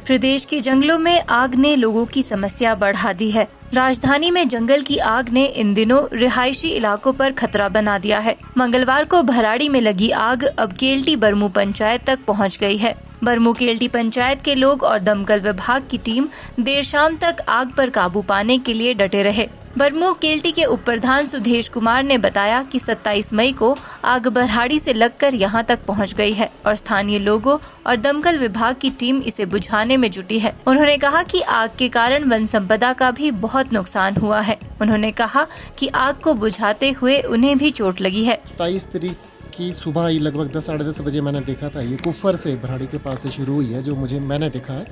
प्रदेश के जंगलों में आग ने लोगों की समस्या बढ़ा दी है। राजधानी में जंगल की आग ने इन दिनों रिहायशी इलाकों पर खतरा बना दिया है। मंगलवार को भराड़ी में लगी आग अब केल्टी बरमू पंचायत तक पहुंच गई है। बरमू केल्टी पंचायत के लोग और दमकल विभाग की टीम देर शाम तक आग पर काबू पाने के लिए डटे रहे। बरमू केल्टी के उप प्रधान सुधेश कुमार ने बताया कि 27 मई को आग भराड़ी से लगकर यहां तक पहुंच गई है और स्थानीय लोगों और दमकल विभाग की टीम इसे बुझाने में जुटी है। उन्होंने कहा कि आग के कारण वन संपदा का भी बहुत नुकसान हुआ है। उन्होंने कहा कि आग को बुझाते हुए उन्हें भी चोट लगी है। 27 तारीख की सुबह ही लगभग 10 साढ़े 10 बजे मैंने देखा था। ये कुफर से भराड़ी के पास से शुरू हुई है, जो मैंने देखा है,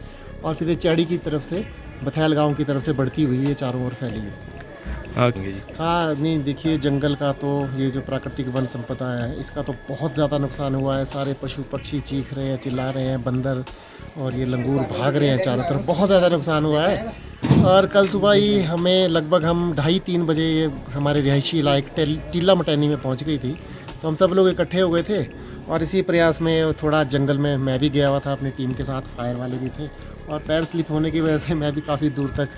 और फिर ये चैड़ी की तरफ से बथैल गांव की तरफ से बढ़ती हुई ये चारों ओर फैली है। हाँ नहीं, देखिए जंगल का तो ये जो प्राकृतिक वन संपदा है इसका तो बहुत ज़्यादा नुकसान हुआ है। सारे पशु पक्षी चीख रहे हैं, चिल्ला रहे हैं, बंदर और ये लंगूर भाग रहे हैं चारों तरफ, बहुत ज़्यादा नुकसान हुआ है। और कल सुबह ही हमें लगभग हम 2:30-3 बजे ये हमारे रिहायशी इलाके टीला मटैनी में पहुँच गई थी। तो हम सब लोग इकट्ठे हो गए थे और इसी प्रयास में थोड़ा जंगल में मैं भी गया हुआ था अपनी टीम के साथ, फायर वाले भी थे, और पैर स्लिप होने की वजह से मैं भी काफ़ी दूर तक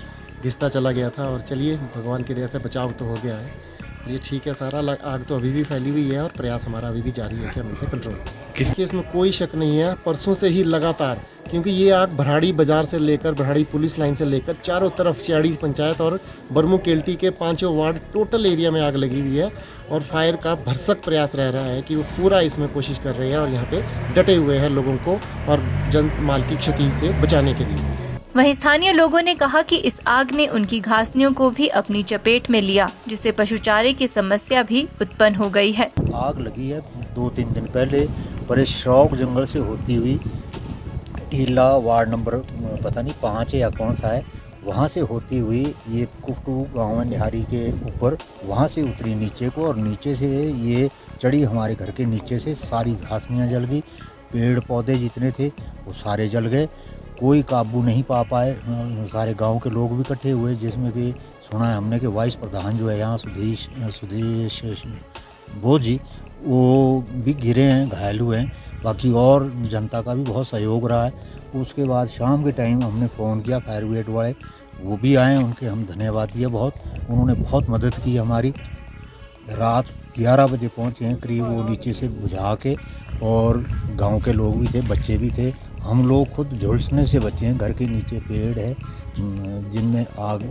घिसता चला गया था। और चलिए भगवान की दया से बचाव तो हो गया है, ये ठीक है। सारा आग तो अभी भी फैली हुई है और प्रयास हमारा अभी भी जारी है कि हम इसे कंट्रोल करें। इसमें कोई शक नहीं है, परसों से ही लगातार, क्योंकि ये आग भराड़ी बाजार से लेकर भराड़ी पुलिस लाइन से लेकर चारों तरफ चैड़ी पंचायत और बरमू केल्टी के 5 वार्ड टोटल एरिया में आग लगी हुई है। और फायर का भरसक प्रयास रह रहा है कि वो पूरा इसमें कोशिश कर रहे हैं और यहाँ पे डटे हुए हैं लोगों को और जन माल की क्षति से बचाने के लिए। वहीं स्थानीय लोगों ने कहा कि इस आग ने उनकी घासनियों को भी अपनी चपेट में लिया, जिससे पशुचारे की समस्या भी उत्पन्न हो गई है। आग लगी है 2-3 दिन पहले परेशराव जंगल से होती हुई टीला वार्ड नंबर पता नहीं 5 है या कौन सा है, वहाँ से होती हुई ये कुफटू गाँव है निहारी के ऊपर, वहाँ से उतरी नीचे को, और नीचे से ये चढ़ी हमारे घर के नीचे से। सारी घासनियाँ जल गई, पेड़ पौधे जितने थे वो सारे जल गए, कोई काबू नहीं पा पाए। सारे गांव के लोग भी इकट्ठे हुए, जिसमें कि सुना है हमने कि वाइस प्रधान जो है यहाँ सुदेश बोध जी, वो भी गिरे हैं, घायल हुए हैं। बाकी और जनता का भी बहुत सहयोग रहा है। उसके बाद शाम के टाइम हमने फ़ोन किया, फायर ब्रिगेड वाले वो भी आए, उनके हम धन्यवाद दिए बहुत, उन्होंने बहुत मदद की हमारी। रात 11 बजे पहुँचे हैं करीब वो नीचे से बुझा के, और गांव के लोग भी थे, बच्चे भी थे। हम लोग खुद झुलसने से बचे हैं। घर के नीचे पेड़ है जिनमें आग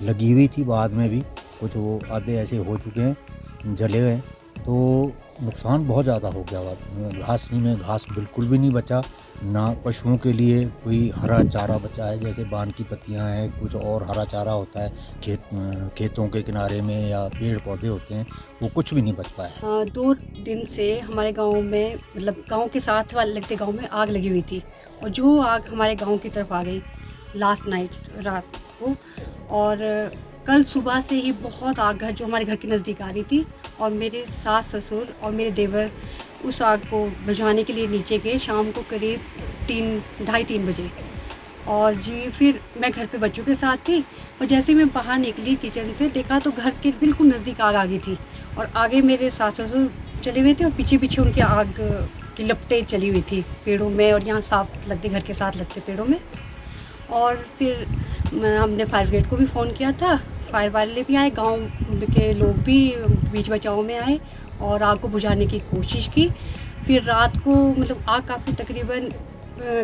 लगी हुई थी, बाद में भी कुछ वो आधे ऐसे हो चुके हैं, जले गए, तो नुकसान बहुत ज़्यादा हो गया हुआ। घासनी में घास बिल्कुल भी नहीं बचा, ना पशुओं के लिए कोई हरा चारा बचा है, जैसे बान की पत्तियां हैं, कुछ और हरा चारा होता है खेतों के किनारे में, या पेड़ पौधे होते हैं, वो कुछ भी नहीं बच पाया। 2 दिन से हमारे गांव में, मतलब गांव के साथ वाले लगते गांव में आग लगी हुई थी, और जो आग हमारे गांव की तरफ आ गई लास्ट नाइट रात को, और कल सुबह से ही बहुत आग जो हमारे घर के नज़दीक आ रही थी, और मेरे सास ससुर और मेरे देवर उस आग को बुझाने के लिए नीचे गए शाम को करीब 2:30-3 बजे। और जी फिर मैं घर पे बच्चों के साथ थी, और जैसे मैं बाहर निकली किचन से, देखा तो घर के बिल्कुल नज़दीक आग आ गई थी, और आगे मेरे सास ससुर चले हुए थे और पीछे पीछे उनकी आग की लपटें चली हुई थी पेड़ों में, और यहाँ साफ लगते घर के साथ लगते पेड़ों में। और फिर हमने फायर ब्रिगेड को भी फ़ोन किया था, फायर वाले भी आए, गांव के लोग भी बीच बचाव में आए और आग को बुझाने की कोशिश की। फिर रात को मतलब आग काफ़ी तकरीबन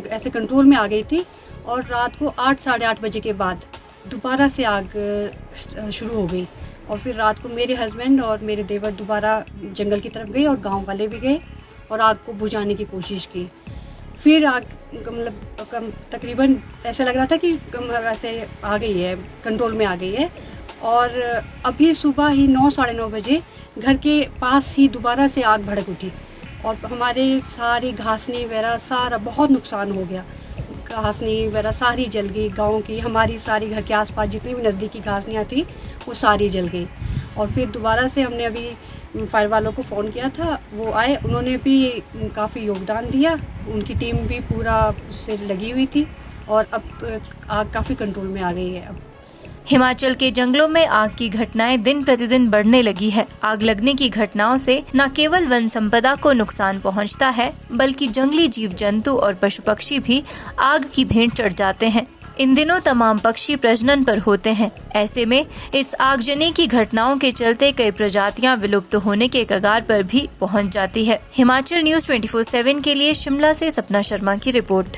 ऐसे कंट्रोल में आ गई थी, और रात को 8-8:30 बजे के बाद दोबारा से आग शुरू हो गई। और फिर रात को मेरे हस्बैंड और मेरे देवर दोबारा जंगल की तरफ गए, और गांव वाले भी गए और आग को बुझाने की कोशिश की। फिर आग मतलब तकरीबन ऐसा लग रहा था कि ऐसे आ गई है, कंट्रोल में आ गई है। और अभी सुबह ही 9-9:30 बजे घर के पास ही दोबारा से आग भड़क उठी, और हमारे सारी घासनी वगैरह सारा बहुत नुकसान हो गया। घासनी वगैरह सारी जल गई, गांव की हमारी सारी घर के आसपास जितनी भी नज़दीकी घासनियाँ थी वो सारी जल गई। और फिर दोबारा से हमने अभी फायर वालों को फ़ोन किया था, वो आए, उन्होंने भी काफ़ी योगदान दिया, उनकी टीम भी पूरा उससे लगी हुई थी, और अब आग काफ़ी कंट्रोल में आ गई है अब। हिमाचल के जंगलों में आग की घटनाएं दिन प्रतिदिन बढ़ने लगी है। आग लगने की घटनाओं से न केवल वन संपदा को नुकसान पहुंचता है, बल्कि जंगली जीव जंतु और पशु पक्षी भी आग की भेंट चढ़ जाते हैं। इन दिनों तमाम पक्षी प्रजनन पर होते हैं। ऐसे में इस आगजनी की घटनाओं के चलते कई प्रजातियां विलुप्त होने के कगार पर भी पहुंच जाती है। हिमाचल न्यूज़ 24/7 के लिए शिमला से सपना शर्मा की रिपोर्ट।